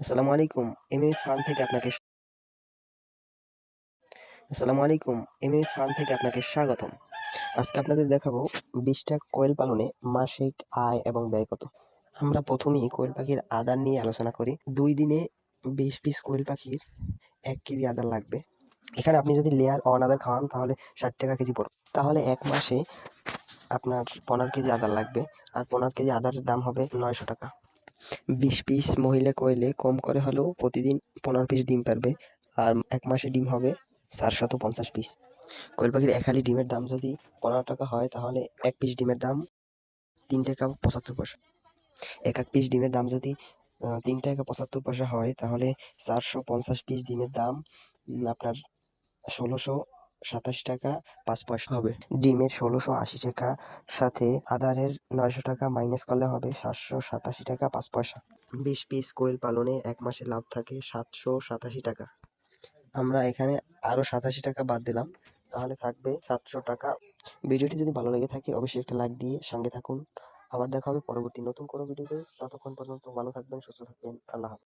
আসসালামু আলাইকুম। MS farm থেকে আপনাকে আসসালামু আলাইকুম। এমএস ফার্ম থেকে আপনাকে স্বাগতম। আজকে আপনাদের দেখাবো ২০ টা কোয়েল পালনে মাসিক আয় এবং ব্যয় কত। আমরা প্রথমেই কোয়েল পাখির আদার নিয়ে আলোচনা করি। ২ দিনে ২০ পিস কোয়েল পাখির ১ কেজি আদার লাগবে। এখানে আপনি যদি লেয়ার অন আদার খাওয়ান তাহলে ৳৬০ কেজি পড়বে। তাহলে ১ মাসে আপনার ১৫ কেজি আদার লাগবে। আর ১৫ কেজি আদারের দাম হবে ৳৯০০। ২০ পিস মহিলা কোয়েলে কম করে হলেও প্রতিদিন ১৫ পিস ডিম পারবে। আর ১ মাসে ডিম হবে ৪৫০ পিস। কোয়েল পাখির এক হালি ডিমের দাম যদি ৳১৫ হয় তাহলে ১ পিস ডিমের দাম ৳৩.৭৫। এক পিস ডিমের দাম যদি ৳৩.৭৫ হয় তাহলে ৪৫০ পিস ডিমের দাম আপনার ৳১৬২৭.৫ হবে। ডিমের ৳১৬৮০ সাথে আদারের ৳৯০০ মাইনাস করলে হবে ৳৭৮৭.৫। ২০ পিস কোয়েল পালনে ১ মাসে লাভ থাকে ৳৭৮৭। আমরা এখানে আরও ৳৮৭ বাদ দিলাম, তাহলে থাকবে ৳৭০০। ভিডিওটি যদি ভালো লেগে থাকে অবশ্যই একটা লাইক দিয়ে সঙ্গে থাকুন। আবার দেখা হবে পরবর্তী নতুন কোনো ভিডিওতে। ততক্ষণ পর্যন্ত ভালো থাকবেন, সুস্থ থাকবেন। আল্লাহ হাফেজ।